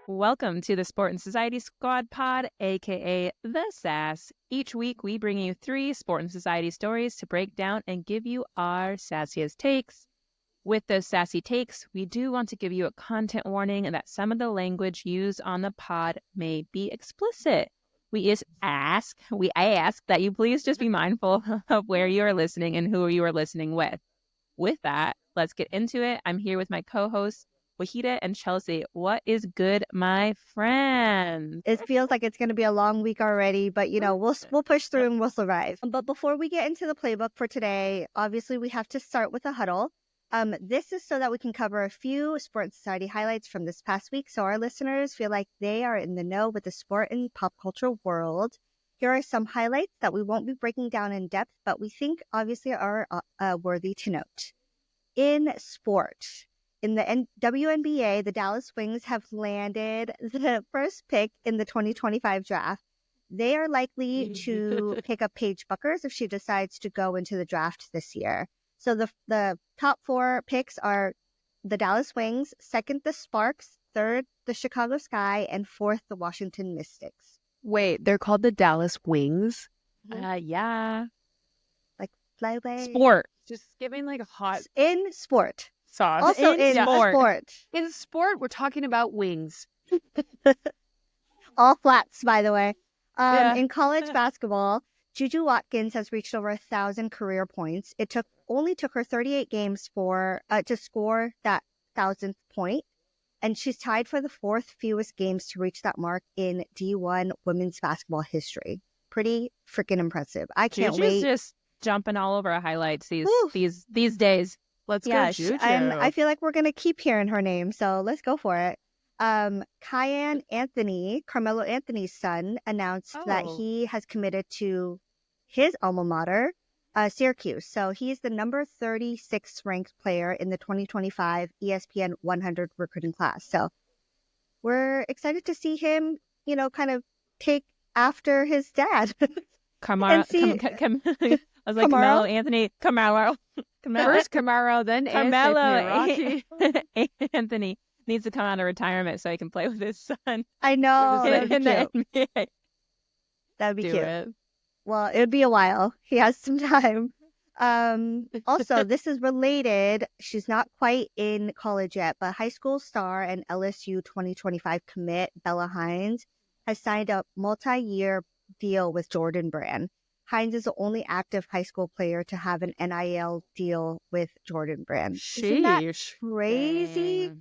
Welcome to the Sport and Society Squad Pod, aka The SAS. Each week, we bring you 3 sport and society stories to break down and give you our sassiest takes. With those sassy takes, we do want to give you a content warning that some of the language used on the pod may be explicit. We ask that you please just be mindful of where you are listening and who you are listening with. With that, let's get into it. I'm here with my co-hosts, Wahida and Chelsea. What is good, my friends? It feels like it's going to be a long week already, but we'll push through and we'll survive. But before we get into the playbook for today, obviously we have to start with a huddle. This is so that we can cover a few sport and society highlights from this past week, so our listeners feel like they are in the know with the sport and pop culture world. Here are some highlights that we won't be breaking down in depth, but we think obviously are worthy to note. In sport, in the WNBA, the Dallas Wings have landed the first pick in the 2025 draft. They are likely to pick up Paige Buckers if she decides to go into the draft this year. So the top 4 picks are the Dallas Wings, second the Sparks, third the Chicago Sky, and fourth the Washington Mystics. Wait, they're called the Dallas Wings? Yeah. Like fly away. Sport. Just giving like a hot In sport. sauce. Also in sport. In sport, we're talking about wings. All flats, by the way. Yeah. In college basketball, Juju Watkins has reached over 1,000 career points. It only took her 38 games to score that 1,000th point, and she's tied for the 4th fewest games to reach that mark in D1 women's basketball history. Pretty freaking impressive. I can't Juju's wait. Just jumping all over our highlights these days. Let's go, Juju. I feel like we're going to keep hearing her name, so let's go for it. Kyan Anthony, Carmelo Anthony's son, announced that he has committed to his alma mater, Syracuse. So he's the number 36 ranked player in the 2025 ESPN 100 recruiting class. So we're excited to see him, kind of take after his dad. Carmelo Anthony. First Camaro, then Carmelo Anthony needs to come out of retirement so he can play with his son. I know. in the NBA. That would be Do cute. it. Well, it would be a while. He has some time. Also, this is related. She's not quite in college yet, but high school star and LSU 2025 commit Bella Hines has signed a multi-year deal with Jordan Brand. Hines is the only active high school player to have an NIL deal with Jordan Brand. Isn't that crazy?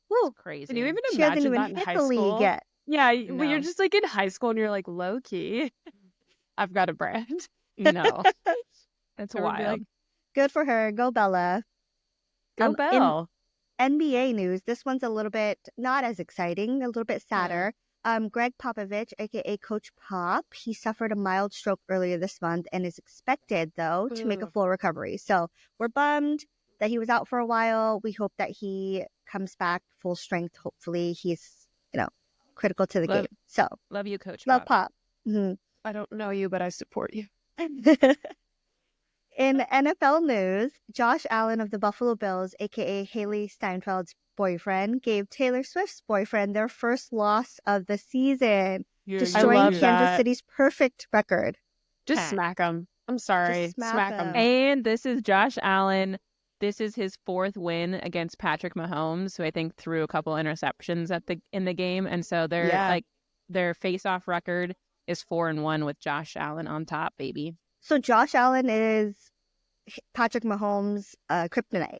Woo, crazy. Can you even She hasn't imagine even that in hit high the school? league yet. Yeah, No. when you're just like in high school and you're like low key. I've got a brand. No. That's I would be wild. like, Good for her. Go Bella. Go Bell. NBA news. This one's a little bit not as exciting, a little bit sadder. Greg Popovich, aka Coach Pop, he suffered a mild stroke earlier this month and is expected, though, to make a full recovery. So we're bummed that he was out for a while. We hope that he comes back full strength. Hopefully, he's critical to the game. So Love you, Coach. love Pop. Mhm. I don't know you, but I support you. In NFL news, Josh Allen of the Buffalo Bills, aka Haley Steinfeld's boyfriend, gave Taylor Swift's boyfriend their first loss of the season, destroying love Kansas that. City's perfect record. Just smack him. I'm sorry. Just smack Smack 'em. him. And this is Josh Allen. This is his 4th win against Patrick Mahomes, who I think threw a couple interceptions in the game. And so their face-off record is 4-1 with Josh Allen on top, baby. So Josh Allen is Patrick Mahomes' kryptonite.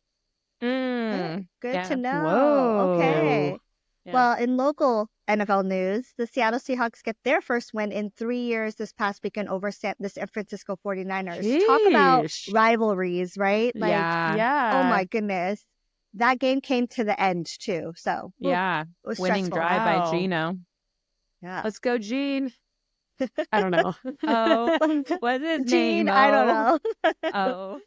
Good Yeah. to know. Whoa. Okay. Yeah. Well, in local NFL news, the Seattle Seahawks get their first win in 3 years this past weekend over the San Francisco 49ers. Talk about Sheesh. rivalries, right? Like, Yeah. oh my goodness. That game came to the end too. So Yeah. it was Winning stressful. drive by Wow. Gino. Yeah. Let's go, Gene. I don't know. Oh, what's his Gene, name? I don't know. Oh.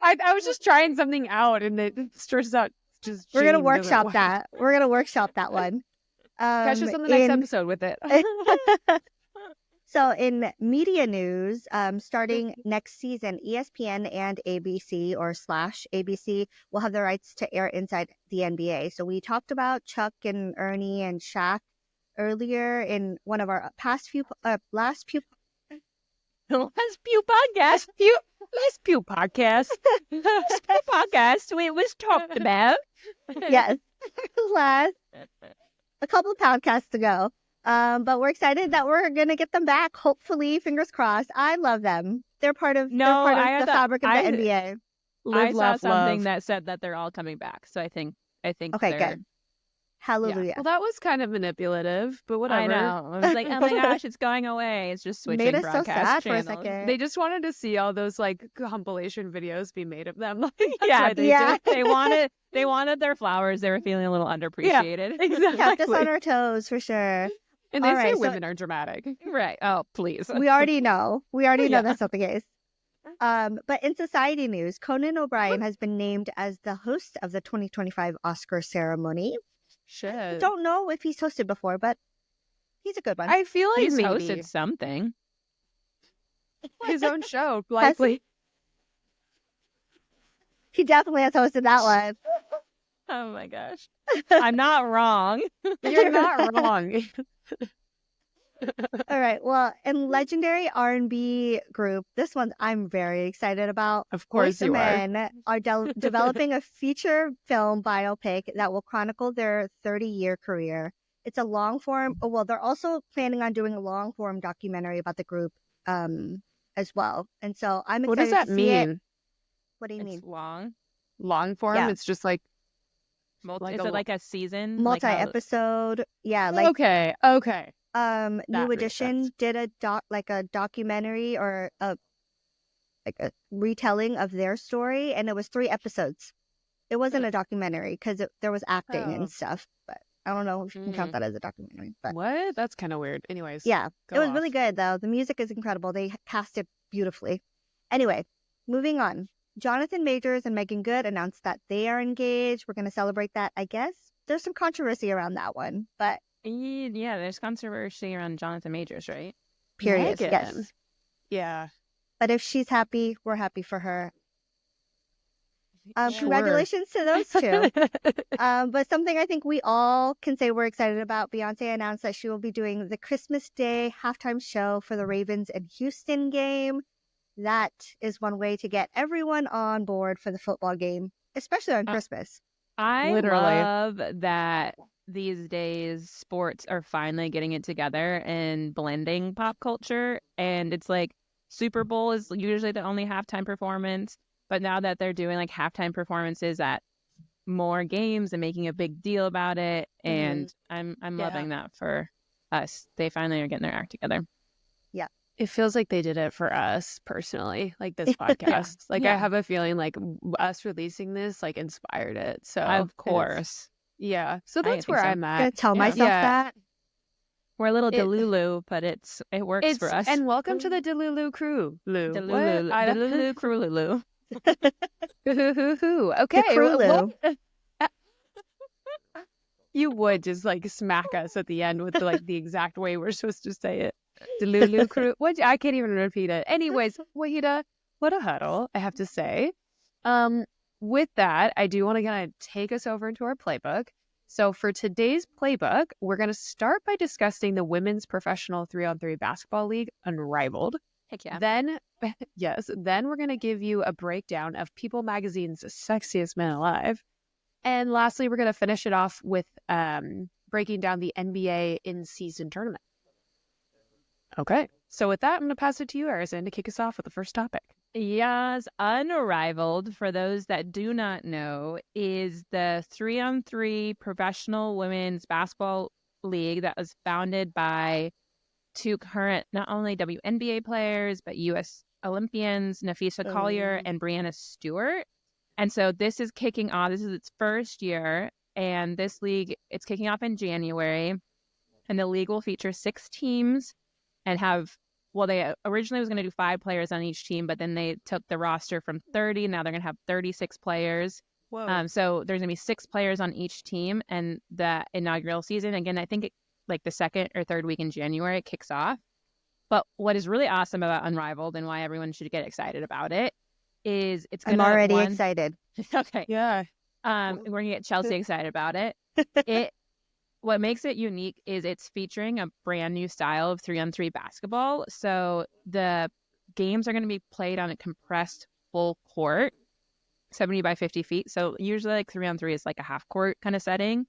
I was just trying something out, and it stretches out. Just We're gonna Gene doesn't workshop work. that. We're gonna workshop that one. Catch us on the next episode with it. So in media news, starting next season, ESPN and ABC or / ABC will have the rights to air inside the NBA. So we talked about Chuck and Ernie and Shaq earlier in one of our last few Last few podcasts. Last few podcasts. Last few podcasts. It was talked about. yes, last a couple of podcasts ago. But we're excited that we're gonna get them back. Hopefully, fingers crossed. I love them. They're part of the fabric of the NBA. I saw something that said that they're all coming back. So I think okay, good. Hallelujah. Yeah. Well, that was kind of manipulative, but whatever. I know. I was like, oh my gosh, it's going away. It's just switching Made us so broadcast sad channels. for a second. They just wanted to see all those like compilation videos be made of them. That's yeah, why they did. They wanted their flowers. They were feeling a little underappreciated. Yeah, exactly. Kept us on our toes for sure. And they All say right, so women are dramatic. Right. Oh, please. we already know. We already know Yeah. that's not the case. But in society news, Conan O'Brien has been named as the host of the 2025 Oscar ceremony. Shit. Don't know if he's hosted before, but he's a good one. I feel like He's maybe hosted something. his own show, likely. He definitely has hosted that one. Oh my gosh. I'm not wrong. You're not wrong. All right. Well, in legendary R&B group, this one I'm very excited about. Of course Boyz II you are. Men are developing a feature film biopic that will chronicle their 30-year career. It's a long form. Oh, well, they're also planning on doing a long form documentary about the group as well. And so I'm excited What does that to see it. mean? What do you mean? It's long. Long form? Yeah. It's just like Is it like a season? Like how- Multi-episode. Yeah, like okay. New makes Edition sense. did a documentary or a retelling of their story, and it was 3 episodes. It wasn't a documentary because there was acting Oh. and stuff, but I don't know if you can count that as a documentary. But What? That's kind of weird. Anyways. yeah, go it was off. really good though. The music is incredible. They cast it beautifully. Anyway, moving on. Jonathan Majors and Megan Good announced that they are engaged. We're going to celebrate that, I guess. There's some controversy around that one, but Yeah, there's controversy around Jonathan Majors, right? period. Megan. Yes. Yeah. But if she's happy, we're happy for her. Sure. Congratulations to those two. But something I think we all can say we're excited about, Beyonce announced that she will be doing the Christmas Day halftime show for the Ravens and Houston game. That is one way to get everyone on board for the football game, especially on Christmas. I Literally. love that these days sports are finally getting it together and blending pop culture. And it's like Super Bowl is usually the only halftime performance, but now that they're doing like halftime performances at more games and making a big deal about it, and I'm loving that for us. They finally are getting their act together. It feels like they did it for us personally, like this podcast. Like I Yeah. have a feeling like us releasing this like inspired it. So Of it's- course. yeah. So I that's think where so. I'm I'm gonna at. tell Yeah. myself Yeah. that. We're a little It- delulu, but it works for us. And welcome to the Delulu crew, Lou. Delulu, What? Delulu, Krululu. Okay. Krulu. You would just like smack us at the end with like the exact way we're supposed to say it. Delulu crew. What? I can't even repeat it. Anyways, Wahida, what a huddle, I have to say. With that, I do want to kind of take us over into our playbook. So for today's playbook, we're going to start by discussing the Women's Professional 3-on-3 Basketball League, Unrivaled. Heck yeah. Then, then we're going to give you a breakdown of People Magazine's Sexiest Men Alive. And lastly, we're going to finish it off with breaking down the NBA in-season tournament. Okay. So with that, I'm going to pass it to you, Arison, to kick us off with the first topic. Yes, Unrivaled, for those that do not know, is the 3-on-3 professional women's basketball league that was founded by 2 current, not only WNBA players, but U.S. Olympians, Nafisa Collier and Brianna Stewart. And so this is kicking off. This is its first year. And this league, it's kicking off in January. And the league will feature 6 teams and have, well, they originally was going to do 5 players on each team, but then they took the roster from 30. Now they're going to have 36 players. Whoa. So there's going to be 6 players on each team. And the inaugural season, again, I think like the second or third week in January, it kicks off. But what is really awesome about Unrivaled and why everyone should get excited about it is it's going I'm to already excited. Okay. Yeah. We're going to get Chelsea excited about it. What makes it unique is it's featuring a brand new style of 3-on-3 basketball. So the games are going to be played on a compressed full court, 70 by 50 feet. So usually like 3-on-3 is like a half court kind of setting.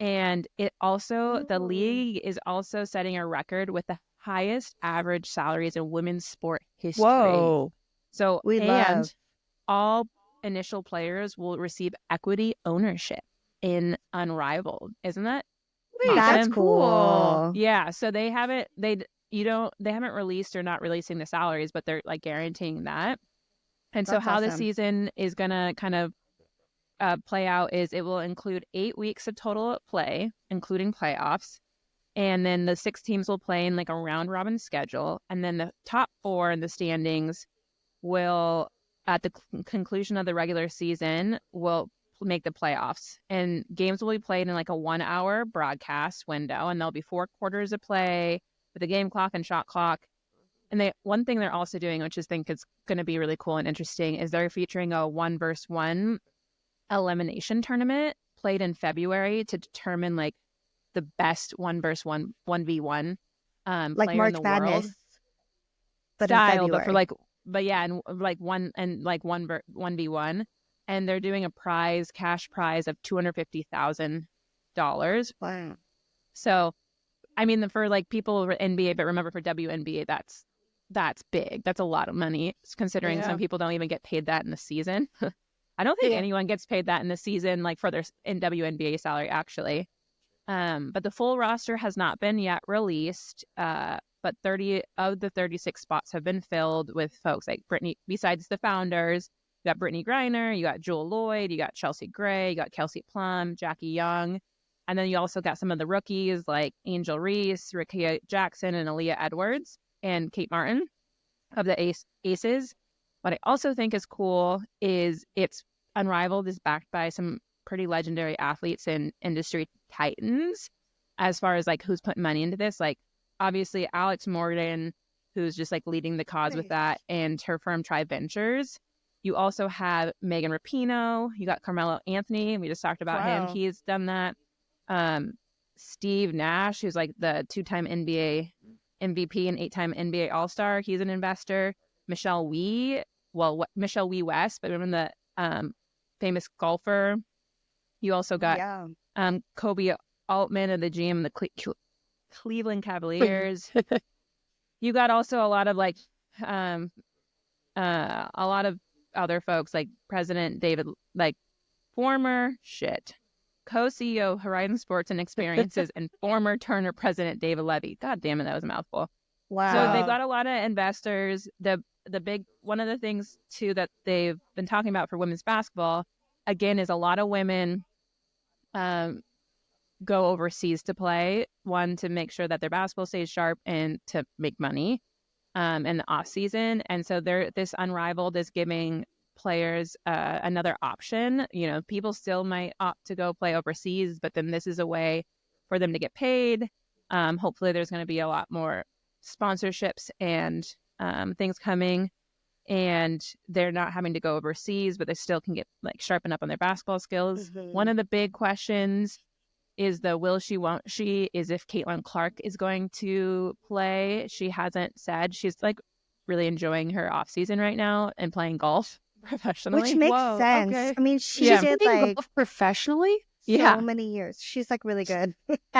And it also, the league is also setting a record with the highest average salaries in women's sport history. Whoa. So, We and love. all initial players will receive equity ownership in Unrivaled. Isn't that That's awesome? cool. Yeah. So they haven't released or not releasing the salaries, but they're like guaranteeing that. And so That's how the awesome. season is going to kind of play out is it will include 8 weeks of total play, including playoffs. And then the 6 teams will play in like a round robin schedule. And then the top 4 in the standings will, at the conclusion of the regular season, will make the playoffs. And games will be played in like a 1-hour broadcast window. And there'll be 4 quarters of play with a game clock and shot clock. And one thing they're also doing, which I think is going to be really cool and interesting, is they're featuring a 1-versus-1 elimination tournament played in February to determine like the best 1-versus-1 1v1 Like player March in the Madness, world but style, in but February. and like 1v1, and they're doing a cash prize of $250,000. Wow. So, I mean, for like people for NBA, but remember for WNBA, that's big. That's a lot of money, considering some people don't even get paid that in the season. I don't think anyone gets paid that in the season, like for their in WNBA salary, actually. But the full roster has not been yet released. But 30 of the 36 spots have been filled with folks like Brittany. Besides the founders, you got Brittany Griner, you got Jewel Lloyd, you got Chelsea Gray, you got Kelsey Plum, Jackie Young, and then you also got some of the rookies like Angel Reese, Rickea Jackson, and Aaliyah Edwards, and Kate Martin of the Aces. What I also think is cool is it's Unrivaled is backed by some pretty legendary athletes and industry titans as far as like who's putting money into this. Like obviously Alex Morgan, who's just like leading the cause with that, and her firm Tribe Ventures. You also have Megan Rapinoe. You got Carmelo Anthony. We just talked about him. He's done that. Steve Nash, who's like the 2-time NBA MVP and 8-time NBA All-Star. He's an investor. Michelle Wee West, but remember the famous golfer. You also got Kobe Altman of the GM of the Cleveland Cavaliers. You got also a lot of like a lot of other folks like President David, like former co-CEO Horizon Sports and Experiences and former Turner President David Levy. God damn it, that was a mouthful. Wow. So they've got a lot of investors. The big one of the things too that they've been talking about for women's basketball again is a lot of women go overseas to play, one to make sure that their basketball stays sharp and to make money in the off season. And so this Unrivaled is giving players another option. You know, people still might opt to go play overseas, but then this is a way for them to get paid. Hopefully there's going to be a lot more sponsorships and things coming, and they're not having to go overseas, but they still can get like sharpen up on their basketball skills. One of the big questions is the will she, won't she, is if Caitlin Clark is going to play. She hasn't said. She's like really enjoying her off season right now and playing golf professionally. Which makes sense. Okay. I mean, she did like golf professionally. So many years. She's like really good.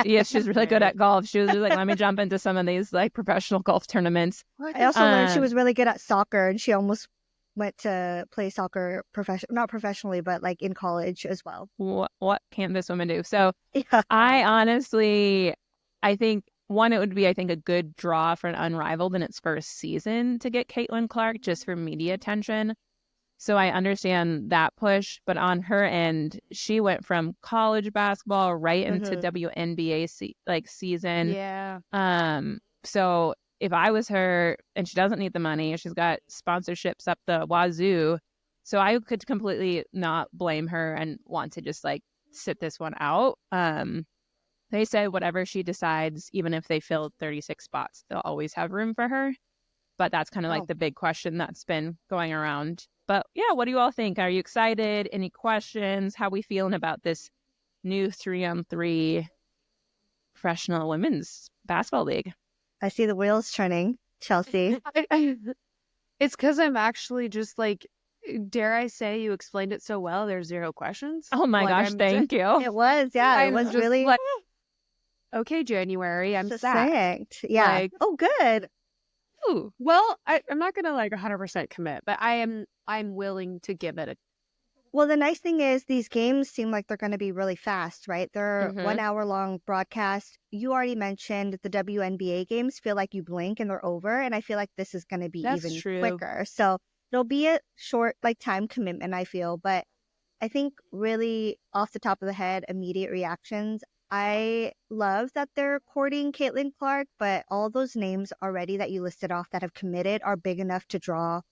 Yeah, she's really good at golf. She was just like, let me jump into some of these like professional golf tournaments. I also learned she was really good at soccer, and she almost went to play soccer not professionally, but like in college as well. What can't this woman do? So I think one, it would be, I think, a good draw for an Unrivaled in its first season to get Caitlin Clark just for media attention. So I understand that push, but on her end, she went from college basketball right into WNBA season. Yeah. So if I was her, and she doesn't need the money, she's got sponsorships up the wazoo. So I could completely not blame her and want to just like sit this one out. They said whatever she decides, even if they fill 36 spots, they'll always have room for her. But that's kind of like the big question that's been going around. But yeah, what do you all think? Are you excited? Any questions? How we feeling about this new 3-on-3 professional women's basketball league? I see the wheels turning, Chelsea. It's because I'm actually just like, dare I say, you explained it so well. There's zero questions. Oh my gosh, thank you. It was, yeah, it was really like, okay, January. I'm sad. succinct. Yeah. Like, oh, good. Ooh, well, I'm not gonna like 100% commit, but I'm willing to give it a. Well, the nice thing is these games seem like they're going to be really fast, right? They're 1 hour long broadcast. You already mentioned the WNBA games feel like you blink and they're over. And I feel like this is going to be even quicker. So it'll be a short like time commitment, I feel. But I think really off the top of the head, immediate reactions. I love that they're courting Caitlin Clark, but all those names already that you listed off that have committed are big enough to draw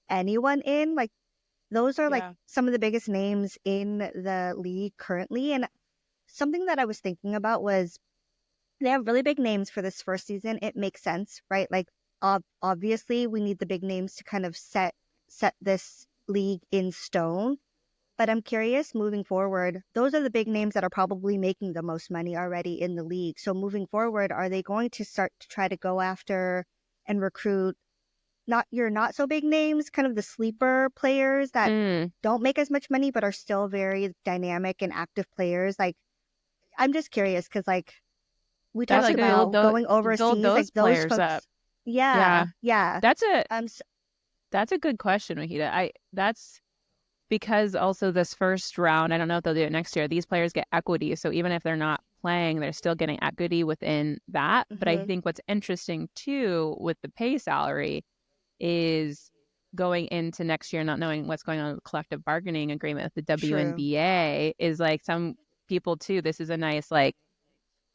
anyone in. Like, those are like some of the biggest names in the league currently. And something that I was thinking about was they have really big names for this first season. It makes sense, right? Like, obviously we need the big names to kind of set this league in stone. But I'm curious, moving forward, those are the big names that are probably making the most money already in the league. So moving forward, are they going to start to try to go after and recruit not so big names, kind of the sleeper players that don't make as much money but are still very dynamic and active players? Like, I'm just curious because like we talked about going overseas, like those folks. Up. Yeah. That's a good question, Mahita. That's because also this first round, I don't know if they'll do it next year. These players get equity, so even if they're not playing, they're still getting equity within that. But I think what's interesting too with the pay salary is going into next year not knowing what's going on with the collective bargaining agreement with the WNBA is like some people too, this is a nice like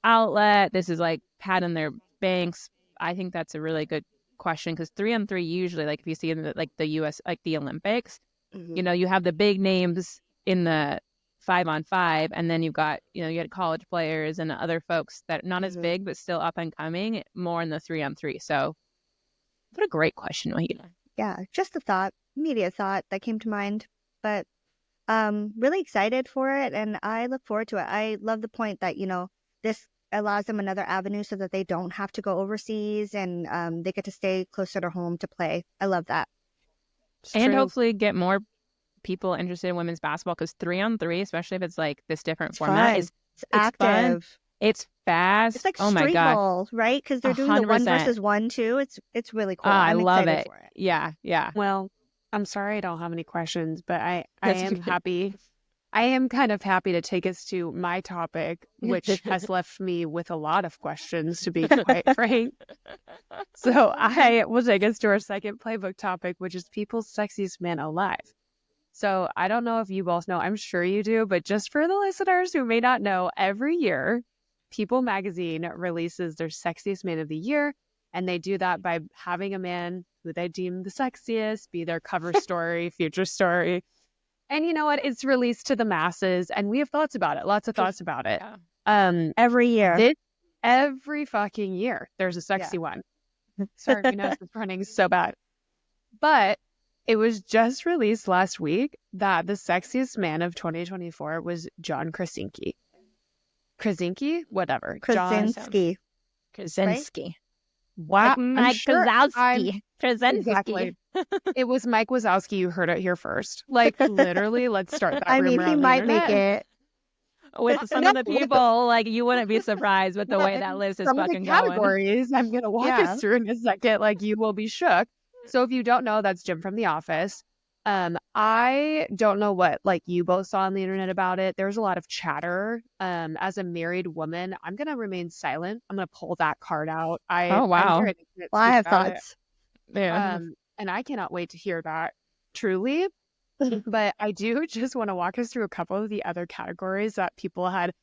outlet, this is like padding their banks. I think that's a really good question because 3-on-3 usually, like if you see in the, like the US, like the Olympics, you know, you have the big names in the 5-on-5 and then you've got, you know, you had college players and other folks that are not as big but still up and coming more in the 3-on-3. So what a great question, Mahita. Yeah, just a thought, immediate thought that came to mind. But really excited for it, and I look forward to it. I love the point that, you know, this allows them another avenue so that they don't have to go overseas and they get to stay closer to home to play. I love that. And hopefully get more people interested in women's basketball because 3-on-3, especially if it's like this different format, is active. Fun. It's fast. It's like street ball, right? Because they're doing the 1 versus 1 too. It's really cool. I love excited it. for it. Yeah. Well, I'm sorry I don't have any questions, but I am happy. I am kind of happy to take us to my topic, which has left me with a lot of questions, to be quite frank. So I will take us to our second playbook topic, which is people's sexiest men alive. So I don't know if you both know, I'm sure you do, but just for the listeners who may not know, every year People magazine releases their sexiest man of the year, and they do that by having a man who they deem the sexiest be their cover story, feature story. And you know what? It's released to the masses, and we have thoughts about it, lots of thoughts about it. Every year. Every fucking year, there's a sexy one. Sorry, my nose is running so bad. But it was just released last week that the sexiest man of 2024 was John Krasinski. Whatever. Krasinski. Krasinski. Wow. Like Mike Wazowski. Krasinski. Exactly. It was Mike Wazowski. You heard it here first. Like, literally, let's start that I mean, rumor he on the might internet. make it. With some of the people, like, you wouldn't be surprised with the way that list is Some fucking of the categories I'm going to walk us through in a second. Like, you will be shook. So if you don't know, that's Jim from The Office. I don't know what like you both saw on the internet about it. There's a lot of chatter. As a married woman, I'm gonna remain silent. I'm gonna pull that card out. Oh wow. Well, I have thoughts. Yeah. And I cannot wait to hear that. Truly. But I do just want to walk us through a couple of the other categories that people had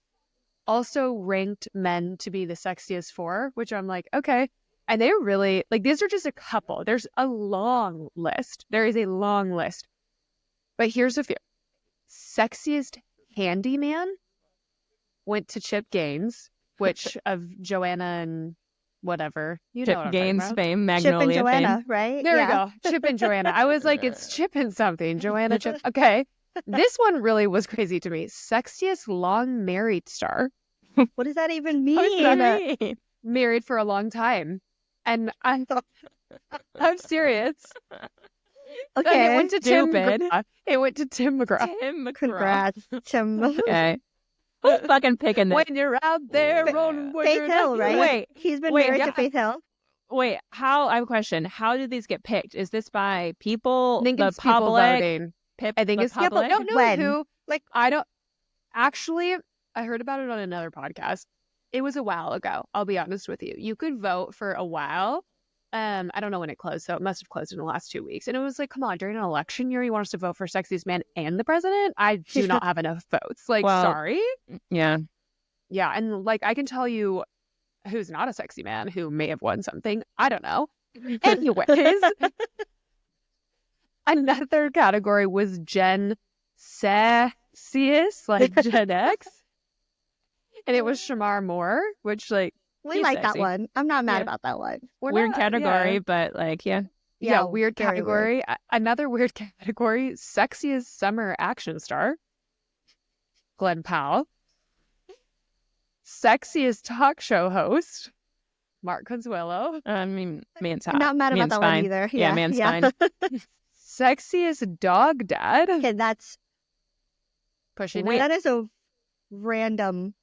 also ranked men to be the sexiest for, which I'm like, okay. And they're really, like, these are just a couple. There's a long list. There is a long list. But here's a few. Sexiest handyman went to Chip Gaines, which of Joanna and whatever. You know Chip what I'm talking Gaines about. fame, Chip and Magnolia Joanna, fame. right? There we go. Chip and Joanna. I was like, it's Chip and something. Joanna, Chip. Okay. This one really was crazy to me. Sexiest long married star. What does that even What does mean? that mean? Married for a long time. And I'm serious. And it Okay. went to Tim Stupid. McGraw. It went to Tim McGraw. Tim McGraw. Congrats, Tim. Okay. Who's fucking picking this? When you're out there on Faith Hill, right? Wait, He's been wait, married yeah. to Faith Hill. Wait, I have a question. How did these get picked? Is this by people, I think the it's people public? voting. I think the it's people. public? I don't know When? who. Like, I don't. Actually, I heard about it on another podcast. It was a while ago. I'll be honest with you. You could vote for a while. I don't know when it closed, so it must have closed in the last 2 weeks. And it was like, come on, during an election year, you want us to vote for sexiest man and the president? I do not have enough votes. Like, Well, sorry. Yeah. Yeah, and like I can tell you who's not a sexy man who may have won something. I don't know. Anyways, another category was Gen Sexiest, like Gen X. And it was Shamar Moore, which like We He's like sexy. that one. I'm not mad Yeah. about that one. we're Weird not- category, Yeah, but like, yeah. yeah, weird very category. Another weird category, sexiest summer action star. Glenn Powell. Sexiest talk show host. Mark Consuelo. I mean, man's hot. I'm not mad about Man's that fine. one either. Yeah, man's fine. Sexiest dog dad. Okay, that's Pushing Wait, it. that is a random.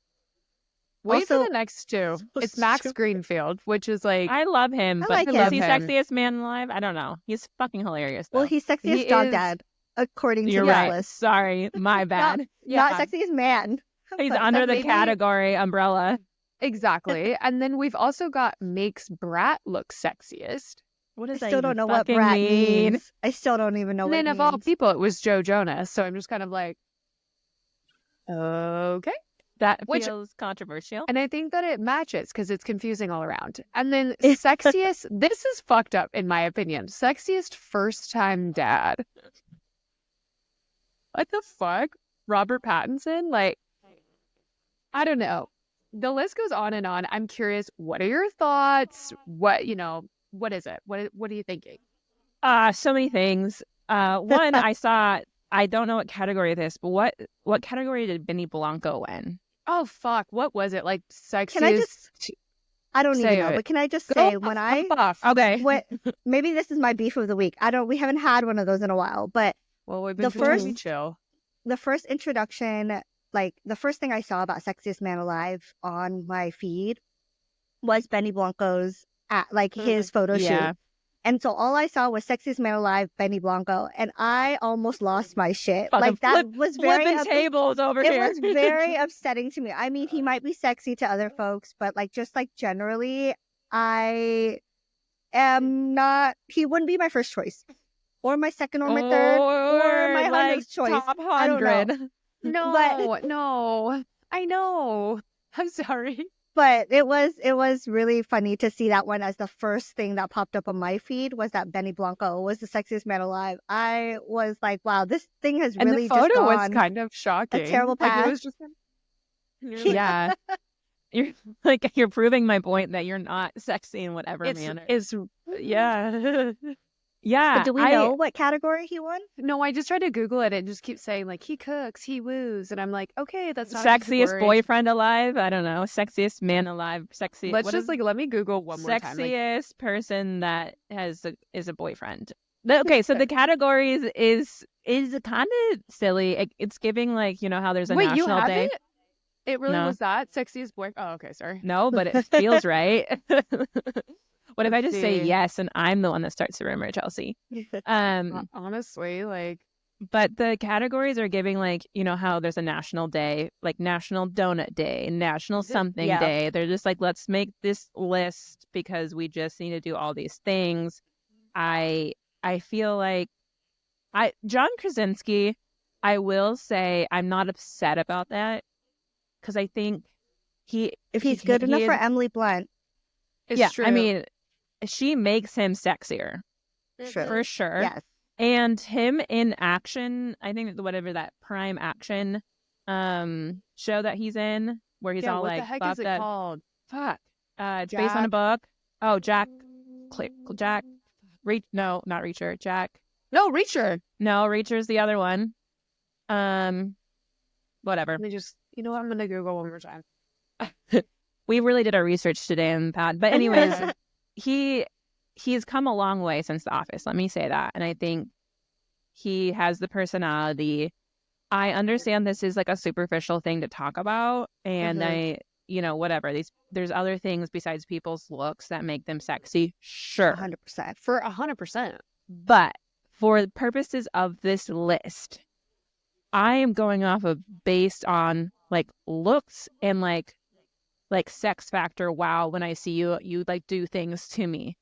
Wait for also- the next two. It's Max Greenfield, which is like I love him, I but like is him. he Love him. sexiest man alive? I don't know. He's fucking hilarious, though. Well, he's sexiest He dog is- dad according to You're this right. list. Sorry, my bad. yeah, Not sexiest man. He's But under the maybe- category umbrella. exactly. And then we've also got makes Brat look sexiest. What I does that still don't even know what fucking brat mean? means. I still don't even know And what then it of all means. people, it was Joe Jonas. So I'm just kind of like, okay. That Which- feels controversial. And I think that it matches because it's confusing all around. And then sexiest, this is fucked up in my opinion. Sexiest first time dad. What the fuck? Robert Pattinson? Like, I don't know. The list goes on and on. I'm curious, what are your thoughts? What is it? What are you thinking? So many things. One, I saw. I don't know what category this, but what category did Benny Blanco win? Oh fuck, what was it? Like sexiest? Can I just I don't Say even know, it. but can I just Go say off, when I pop off. Okay. what maybe this is my beef of the week. We haven't had one of those in a while, but Well, we've the been trying to be first- chill. the first introduction, like the first thing I saw about Sexiest Man Alive on my feed was Benny Blanco's his photo Yeah. shoot. And so all I saw was Sexiest Man Alive, Benny Blanco, and I almost lost my shit. Fucking Like that was very Flipping tables over it here. was very upsetting to me. I mean, he might be sexy to other folks, but like just like generally, I am not. He wouldn't be my first choice, or my second, or my third, or my like 100th choice. top I don't know. 100. No, But- no. I know. I'm sorry. But it was really funny to see that one as the first thing that popped up on my feed was that Benny Blanco was the sexiest man alive. I was like, wow, this thing has And really the photo just was gone. kind of shocking. terrible Like, path. it was just. You're like, Yeah. You're like you're proving my point that you're not sexy in whatever manner. it's yeah. Yeah. But do we know what category he won? No, I just tried to Google it and just keep saying like he cooks, he woos, and I'm like, okay, that's not a Sexiest category. boyfriend alive? I don't know. Sexiest man alive. Sexy. Let's what just is- like let me Google one more time. Like, sexiest person that is a boyfriend. Okay, so the categories is kind of silly. It's giving like how there's a wait, you national have day. it? It really No. was that sexiest boy. Oh, okay, sorry. No, but it feels right. What if I Let's just say see. yes and I'm the one that starts the rumor, Chelsea? Honestly, like But the categories are giving like how there's a national day, like National Donut Day, National something Yeah. day. They're just like, let's make this list because we just need to do all these things. I feel like John Krasinski, I will say I'm not upset about that because I think If he's good enough he for is- Emily Blunt, it's yeah, true. I mean, she makes him sexier True. for sure. yes. And him in action, I think that whatever that Prime Action show that he's in, where he's Yeah, all what like, the heck buff is it that. called? Fuck. It's based on a book. Oh, Jack, no, not Reacher. Jack. No, Reacher. No, Reacher's the other one. Whatever. Let me just, you know what? I'm gonna Google one more time. We really did our research today in the pad. But anyways, he's come a long way since The Office. Let me say that. And I think he has the personality. I understand this is like a superficial thing to talk about. And whatever. There's other things besides people's looks that make them sexy. Sure. 100%. For 100%. But for the purposes of this list, I am going off of based on like looks and like sex factor. Wow, when I see you, you like do things to me.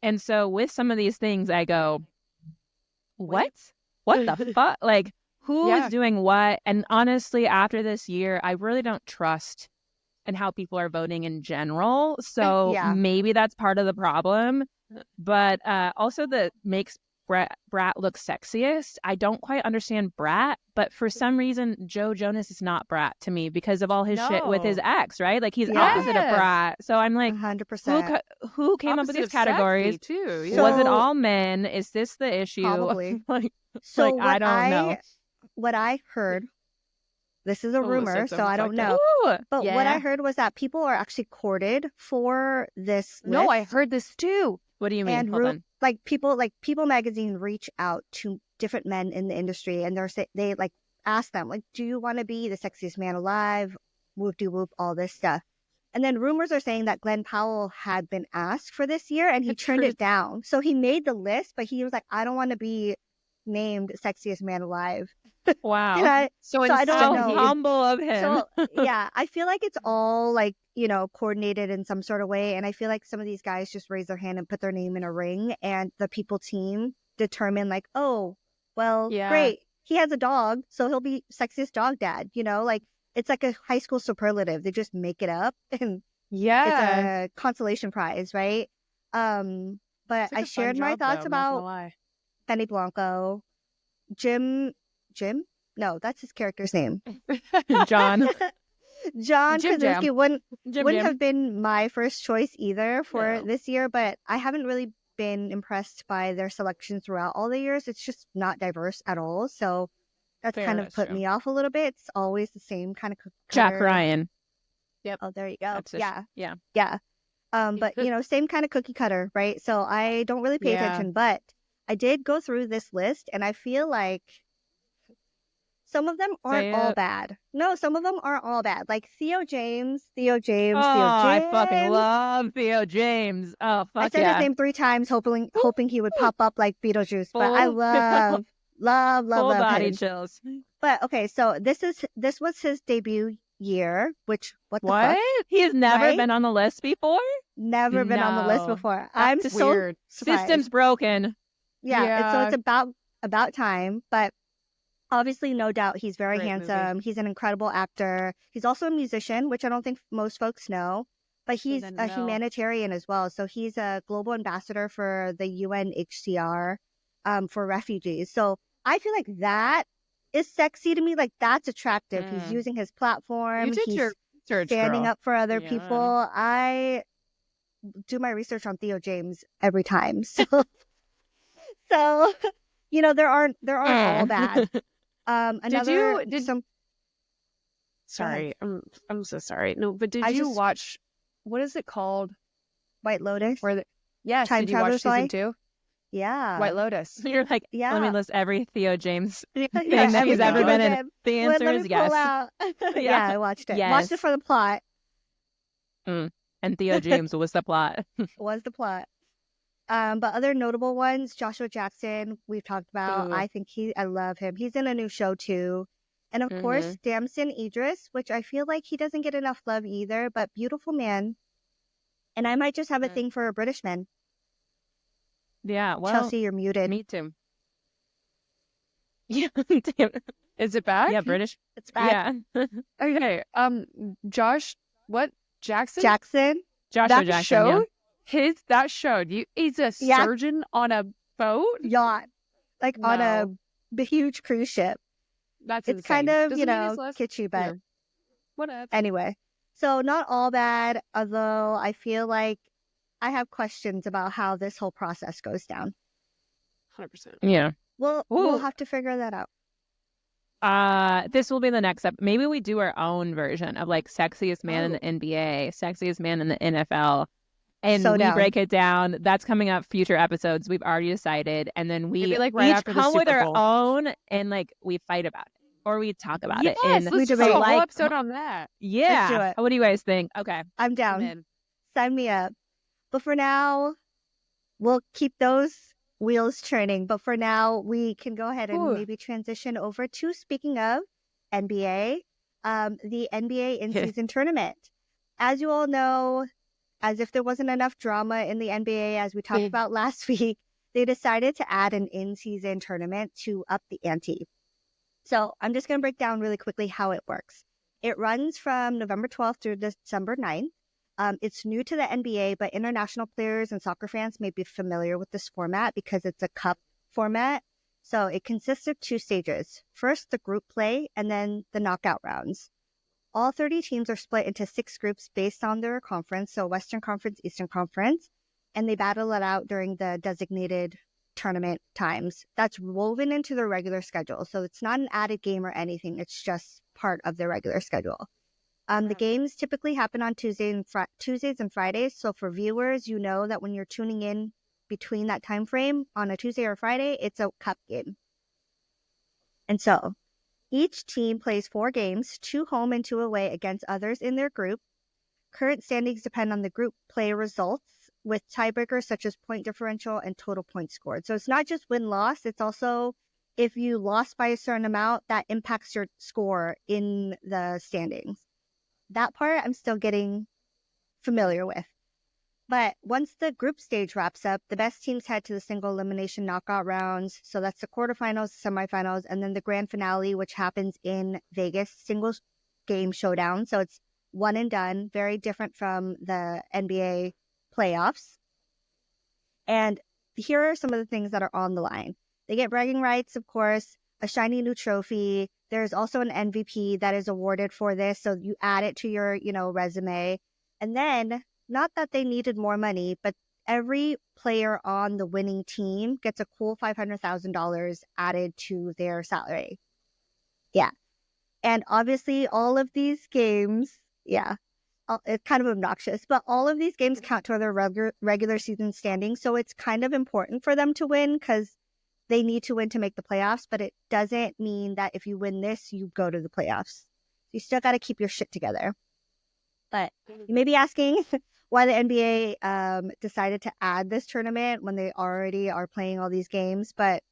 And so with some of these things, I go, what the fuck? Like, who is doing what? And honestly, after this year, I really don't trust in how people are voting in general. So maybe that's part of the problem. But also that makes Brat look sexiest. I don't quite understand Brat, but for some reason, Joe Jonas is not Brat to me because of all his shit with his ex, right? Like he's opposite of Brat. So I'm like, 100%. Who came up with these categories? Too, yeah. Was it all men? Is this the issue? Probably. So I don't know. What I heard, this is a rumor, so I don't know. Ooh, but what I heard was that people are actually courted for this list. No, I heard this too. What do you mean? And People Magazine reach out to different men in the industry, and they like ask them, like, do you want to be the sexiest man alive? Whoop de whoop, all this stuff. And then rumors are saying that Glenn Powell had been asked for this year, and he turned it down. So he made the list, but he was like, I don't want to be named sexiest man alive. Wow. So I don't know. Humble of him. So yeah, I feel like it's all like, coordinated in some sort of way. And I feel like some of these guys just raise their hand and put their name in a ring, and the people team determine like, oh, well, great. He has a dog, so he'll be sexiest dog dad, like it's like a high school superlative. They just make it up and it's a consolation prize, right? But I shared my thoughts about Benny Blanco, Jim? No, that's his character's name. John Krasinski wouldn't have been my first choice either for this year, but I haven't really been impressed by their selection throughout all the years. It's just not diverse at all. So that's kind of put me off a little bit. It's always the same kind of Jack Ryan. Yep. Oh, there you go. Yeah. But same kind of cookie cutter, right? So I don't really pay attention, but I did go through this list, and I feel like some of them aren't all bad. No, some of them aren't all bad. Like Theo James. I fucking love Theo James. Oh, fuck I said his name 3 times, hoping he would pop up like Beetlejuice. But I love body him. chills. But okay, so this was his debut year. Which what? He has never been on the list before. Never been on the list before. I'm so weird. surprised. System's broken. Yeah. So it's about time, but. Obviously, no doubt, he's very handsome. He's an incredible actor. He's also a musician, which I don't think most folks know. But he's a humanitarian as well. So he's a global ambassador for the UNHCR for refugees. So I feel like that is sexy to me. Like, that's attractive. He's using his platform. You did he's your research, standing girl. up for other people. I do my research on Theo James every time. So, there aren't all bad. Sorry, I'm so sorry. No, but did you watch? What is it called? White Lotus. Yes. Did you watch season 2? Yeah. White Lotus. You're like, let me list every Theo James thing that he's ever been in. The answer is yes. Yeah, I watched it. Watched it for the plot. And Theo James was the plot. Was the plot. But other notable ones, Joshua Jackson, we've talked about. I love him. He's in a new show too. And of course, Damson Idris, which I feel like he doesn't get enough love either, but beautiful man. And I might just have a thing for British men. Yeah, well. Chelsea, you're muted. Me too. Yeah. Is it back? Yeah, British. It's back. Yeah. Okay. Josh, what? Jackson? Joshua Jackson. Show? Yeah. That showed you. He's a surgeon on a boat? Yacht. Like on a huge cruise ship. That's it's insane. kind of, kitschy, but whatever. Anyway. So not all bad, although I feel like I have questions about how this whole process goes down. 100%. Yeah. We'll have to figure that out. This will be the next step. Maybe we do our own version of like sexiest man in the NBA, sexiest man in the NFL, and So we down. break it down. That's coming up future episodes. We've already decided, and then we Maybe, like, right each after the come with Super our Bowl. own, and like we fight about it or we talk about it. Yes, And let's do a debate. whole episode on that. yeah, Let's do it. What do you guys think? Okay, I'm down. in. Sign me up. But for now, we'll keep those wheels turning. But for now, we can go ahead and Ooh. maybe transition over to, speaking of NBA, the NBA in-season tournament. As you all know, as if there wasn't enough drama in the NBA, as we talked about last week, they decided to add an in-season tournament to up the ante. So I'm just going to break down really quickly how it works. It runs from November 12th through December 9th. It's new to the NBA, but international players and soccer fans may be familiar with this format because it's a cup format. So it consists of 2 stages. First, the group play, and then the knockout rounds. All 30 teams are split into 6 groups based on their conference, so Western Conference, Eastern Conference, and they battle it out during the designated tournament times. That's woven into their regular schedule, so it's not an added game or anything. It's just part of their regular schedule. The games typically happen on Tuesdays and Fridays, so for viewers, you know that when you're tuning in between that time frame on a Tuesday or Friday, it's a cup game. And so each team plays 4 games, 2 home and 2 away against others in their group. Current standings depend on the group play results, with tiebreakers such as point differential and total points scored. So it's not just win-loss, it's also if you lost by a certain amount, that impacts your score in the standings. That part I'm still getting familiar with. But once the group stage wraps up, the best teams head to the single elimination knockout rounds. So that's the quarterfinals, semifinals, and then the grand finale, which happens in Vegas, singles game showdown. So it's one and done, very different from the NBA playoffs. And here are some of the things that are on the line. They get bragging rights, of course, a shiny new trophy. There's also an MVP that is awarded for this. So you add it to your, resume. And then, not that they needed more money, but every player on the winning team gets a cool $500,000 added to their salary. Yeah. And obviously all of these games, it's kind of obnoxious, but all of these games count toward their regular season standing. So it's kind of important for them to win because they need to win to make the playoffs, but it doesn't mean that if you win this, you go to the playoffs. You still got to keep your shit together. But you may be asking why the NBA decided to add this tournament when they already are playing all these games. But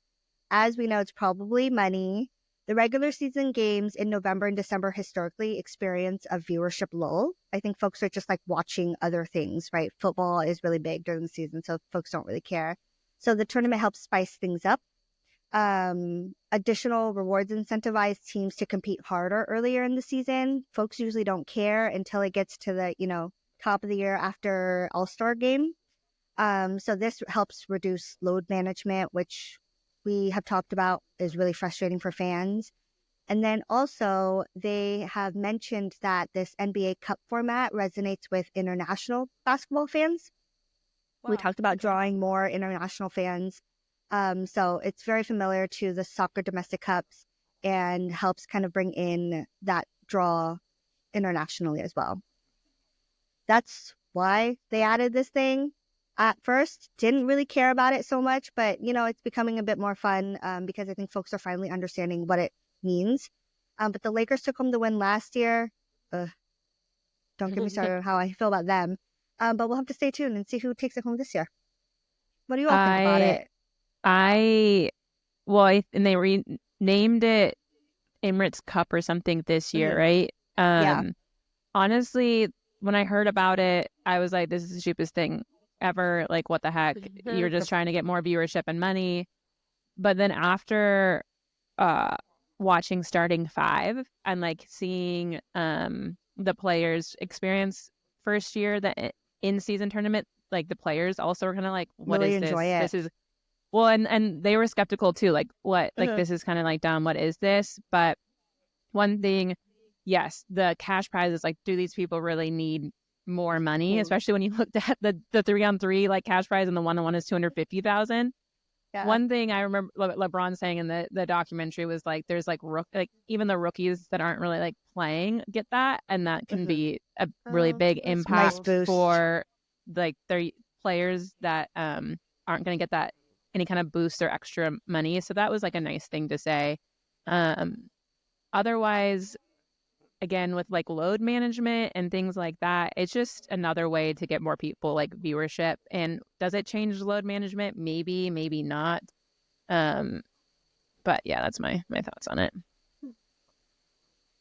as we know, it's probably money. The regular season games in November and December historically experience a viewership lull. I think folks are just like watching other things, right? Football is really big during the season, so folks don't really care. So the tournament helps spice things up. Additional rewards incentivize teams to compete harder earlier in the season. Folks usually don't care until it gets to the, top of the year after All-Star game. So this helps reduce load management, which we have talked about is really frustrating for fans. And then also they have mentioned that this NBA Cup format resonates with international basketball fans. Wow. We talked about drawing more international fans. So it's very familiar to the soccer domestic cups and helps kind of bring in that draw internationally as well. That's why they added this thing. At first, didn't really care about it so much, but, it's becoming a bit more fun because I think folks are finally understanding what it means. But the Lakers took home the win last year. Don't get me started on how I feel about them. But we'll have to stay tuned and see who takes it home this year. What do you all think about it? And they renamed it Emirates Cup or something this year, right? Yeah. Honestly, when I heard about it, I was like, this is the stupidest thing ever. Like, what the heck? You're just trying to get more viewership and money. But then after watching Starting Five and like seeing the players experience first year the in-season tournament, like the players also were kind of like, what really is this? Enjoy it. This is well, and they were skeptical too, like what, like this is kind of like dumb. What is this? But one thing yes, the cash prize is like, do these people really need more money? Especially when you looked at the 3-on-3 like cash prize and the 1-on-1 is 250,000. Yeah. One thing I remember LeBron saying in the documentary was like, there's like even the rookies that aren't really like playing get that, and that can be a really big Nice impact boost. for like their players that aren't going to get that any kind of boost or extra money. So that was like a nice thing to say. Otherwise, again, with like load management and things like that, it's just another way to get more people like viewership. And does it change load management? Maybe, maybe not. But yeah, that's my thoughts on it.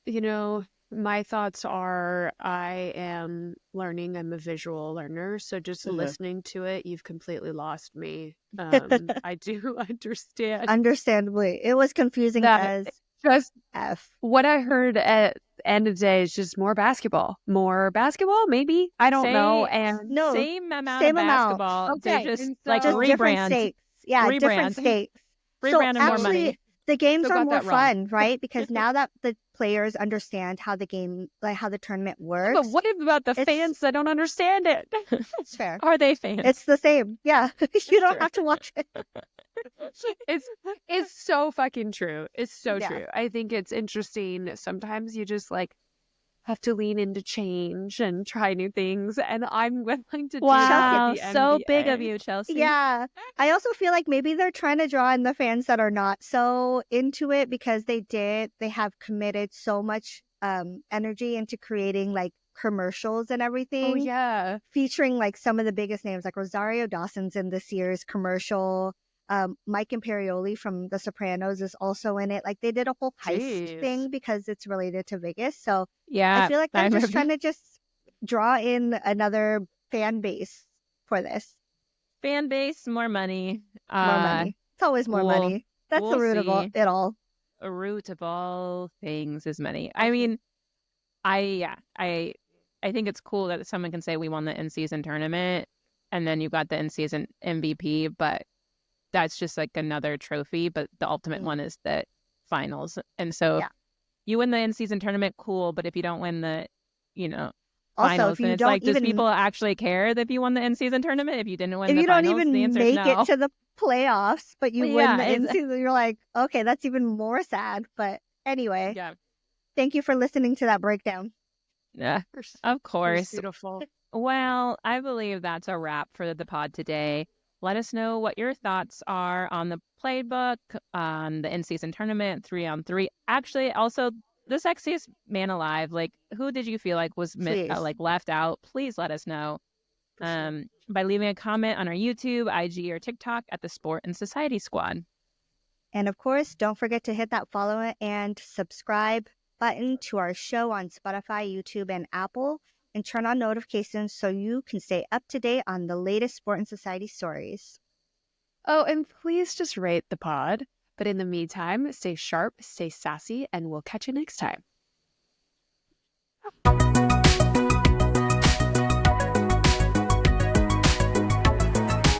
You know, my thoughts are I am learning. I'm a visual learner. So just listening to it, you've completely lost me. I do understand. Understandably. It was confusing That as just F. what I heard at the end of the day is just more basketball. More basketball, maybe? I don't know. And No, same amount same of amount. basketball. They Okay, just and like Just different rebrand. stakes. Yeah, different stakes. So Rebrand and more actually, money. the games So are got more that wrong. fun, right? Because now that the players understand how the game, like how the tournament works, But what about the fans that don't understand it? it's fair. Are they fans? It's the same. Yeah, you don't Sure. have to watch it. It's so fucking true. It's so Yeah. true. I think it's interesting. Sometimes you just like have to lean into change and try new things, and I'm willing to do that Wow, with the so NBA. big of you, Chelsea. Yeah. I also feel like maybe they're trying to draw in the fans that are not so into it because they have committed so much energy into creating like commercials and everything. Oh yeah. Featuring like some of the biggest names, like Rosario Dawson's in this year's commercial. Mike Imperioli from The Sopranos is also in it. Like they did a whole heist thing because it's related to Vegas. So Yeah, I feel like they're I just remember. trying to just draw in another fan base for this. Fan base, more money. More money. It's always more money. That's the root of it all. A root of all things is money. I mean, I think it's cool that someone can say we won the in-season tournament, and then you got the in-season MVP, but that's just like another trophy. But the ultimate one is the finals, and so you win the in-season tournament, cool. But if you don't win the, Also, finals, if you then it's don't like, does even people actually care that if you won the in-season tournament? If you didn't win if the you don't finals, the even answer is make no. it to the playoffs, but you Well, win yeah, the in-season, you're like, okay, that's even more sad. But anyway, Yeah, thank you for listening to that breakdown. yeah, of course. Beautiful. Well, I believe that's a wrap for the pod today. Let us know what your thoughts are on the playbook, on the in-season tournament, 3-on-3. Actually, also the sexiest man alive. Like, who did you feel like was like left out? Please let us know by leaving a comment on our YouTube, IG, or TikTok at the Sport and Society Squad. And of course, don't forget to hit that follow and subscribe button to our show on Spotify, YouTube, and Apple, and turn on notifications so you can stay up to date on the latest Sport and Society stories. Oh, and please just rate the pod. But in the meantime, stay sharp, stay sassy, and we'll catch you next time.